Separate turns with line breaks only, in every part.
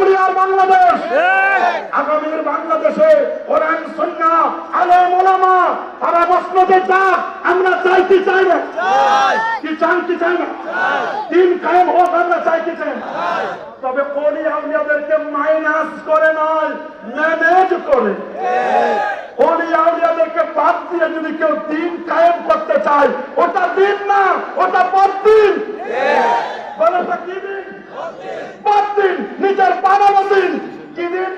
আউলিয়ার বাংলাদেশ। আগামীর বাংলাদেশে কোরআন সুন্নাহ আলেম ওলামা তারা মসনদে যাক আমরা চাই কি চাই না? কি চান কি চাই না? দিন কায়েম হোক আমরা চাই কি চাই না? তবে ওলি আউলিয়াদেরকে মাইনাস করে নয়, ম্যানেজ করে। ওলি আউলিয়াদেরকে বাদ দিয়ে যদি কেউ দিন কায়েম করতে চায়, ওটা দিন না, ওটা বদ্দিন। বলে ওটা কি দিন? বদ্দিন। নিজের বানানো দিন। কি দিন?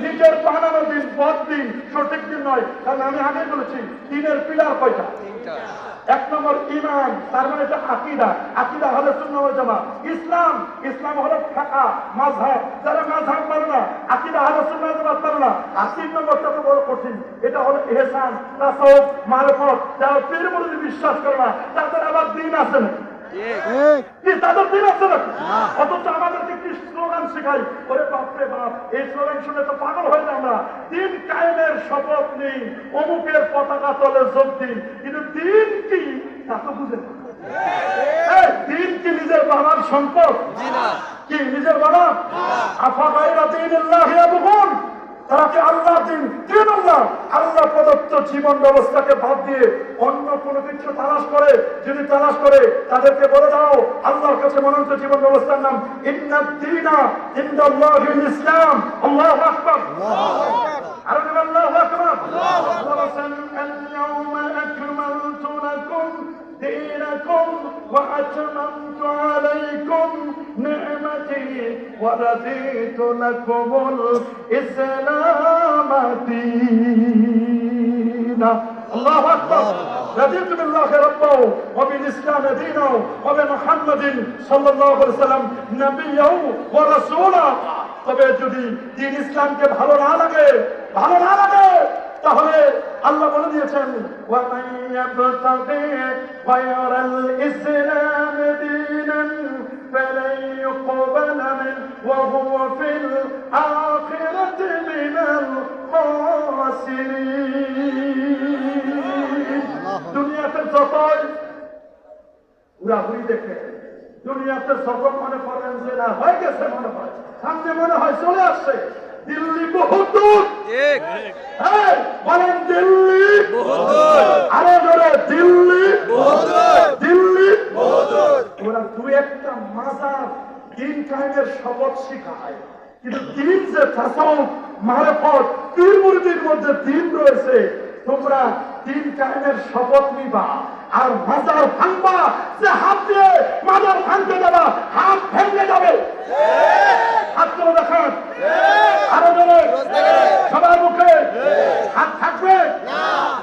নিজের বানানো দিন, বদ্দিন। সঠিক দিন নয়। কারণ আমি আগে বলেছি দিনের পিলার কয়টা? এক নম্বর ইমান, তার মানে এটা আকীদা। আকীদা হলো সুন্নাহ ওয়াল জামাত। ইসলাম, ইসলাম হলো ফিকহ মাযহাব। যারা মাযহাব মানে না, আকীদা হলো সুন্নাহ ওয়াল জামাত মানে না। আর তিন নম্বরটা তো বড় কঠিন, এটা হলো ইহসান, তাসাউফ, মারিফত। যারা পীর মুরিদ বিশ্বাস করে না তাদের আবার দিন আছে না? কি তাদের দিন আছে না? অথচ আমাদেরকে কি স্লোগান শেখাই, ওরে বাপরে বাপ, এই স্লোগান শুনে তো পাগল হয়ে যায়। আমরা দিন কায়েমের শপথ নিই, অমুকের পতাকা তলে যোগ দিন, কিন্তু দিন কি তা তো বুঝে না। দিন কি নিজের বাবার সম্পদ? কি নিজের বাবা? আফা গায়রা দীনিল্লাহি ইয়াবগুন, তারা কি আল্লাহ দিন, দিন আল্লাহ, আল্লাহ প্রদত্ত জীবন ব্যবস্থাকে বাদ দিয়ে অন্য কোনো কিছু তালাশ করে? যদি তালাশ করে তাদেরকে বলে দাও আল্লাহর কাছে মনোনীত জীবন ব্যবস্থার নাম ইন্নাদ দীনা ইনদাল্লাহিল ইসলাম। আল্লাহু আকবার। আর আল্লাহু আকবার। আল্লাহ বলেন আল-ইয়াওমা আকমালতু লাকুম দীনাকুম ওয়া আতমামতু আলাইকুম নি'মাতি ওয়া রাদিতু লাকুমুল ইসলাম দীনা। আল্লাহু আকবার। রাদিতু বিল্লাহি রাব্বাও ওয়া বিল ইসলাম দীনাও ওয়া বিমুহাম্মাদিন সাল্লাল্লাহু আলাইহি ওয়াসাল্লাম নবিয়্যাও ওয়া রাসূলা। তবে যদি দিন ইসলামকে ভালো না লাগে, ভালো না লাগে, তাহলে আল্লাহ বলে দিয়েছেন ওয়া মান ইয়াবতাগি গায়রাল ইসলাম দীনান ফালান ইউকবালা মিনহু ওয়া হুয়া ফিল আখিরাতি মিনাল খাসিরিন। দুনিয়াতে যতই উড়াহুড়ি দেখে, দুনিয়াতে যত মনে করেন যে না হয়ে গেছে, মনে হয় সামনে মনে হয় চলে আসছে, দিল্লি বহুত দূর। বলেন দিল্লি বহুত দূর। আরো জোরে দিল্লি বহুত দূর। দিল্লি বহুত দূর। ওরা দুই একটা মাজার দিন কায়েমের শপথ শিখায়, কিন্তু দিন যে তাসাউফ মারিফত পীর মুরিদের মধ্যে দিন রয়েছে, তোমরা দিন কায়েমের শপথ নিবা আর মাজার ভাঙবা, যে হাত দিয়ে মাজার ভাঙতে যাবা হাত ভেঙে যাবে। হাত তুলে দেখান, আরো জোরে, সবার মুখে হাত থাকবে।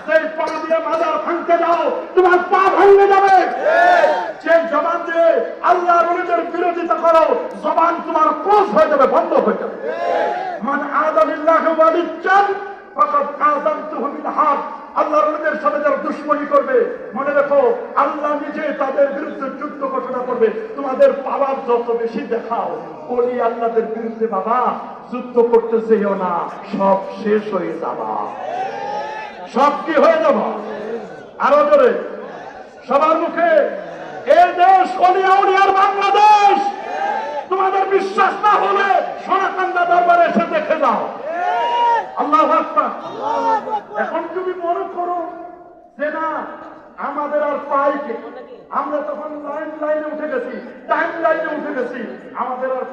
সেই পা দিয়ে মাজার ভাঙতে যাও তোমার পা ভেঙে যাবে। যে জবান দিয়ে আল্লাহর ওলিদের বিরোধিতা করো, জবান তোমার ক্লোজ হয়ে যাবে, বন্ধ হয়ে যাবে। মান আদা লিল্লাহি ওয়ালিয়ান ফাকাদ আযানতুহু বিল হারব। আল্লাহর ওলিদের সাথে যারা দুশমনি করবে, মনে রাখো আল্লাহ নিজে তাদের বিরুদ্ধে যুদ্ধ ঘোষণা করবে। তোমাদের পাওয়ার যত বেশি দেখাও, ওলি আল্লাহদের বিরুদ্ধে বাবা যুদ্ধ করতে যেও না, সব শেষ হয়ে যাবা। সব কি হয়ে যাব? আরো জোরে, সবার মুখে, এই দেশ ওলি আউলিয়ার বাংলাদেশ। তোমাদের বিশ্বাস না হলে সোনাকান্দা দরবারে এসে দেখে যাও। আল্লাহু আকবার। এখন তুমি মনে করো যে না আমাদের আর পাই কে, আমরা তখন লাইনে উঠে গেছি, টাইম লাইনে উঠে গেছি, আমাদের আর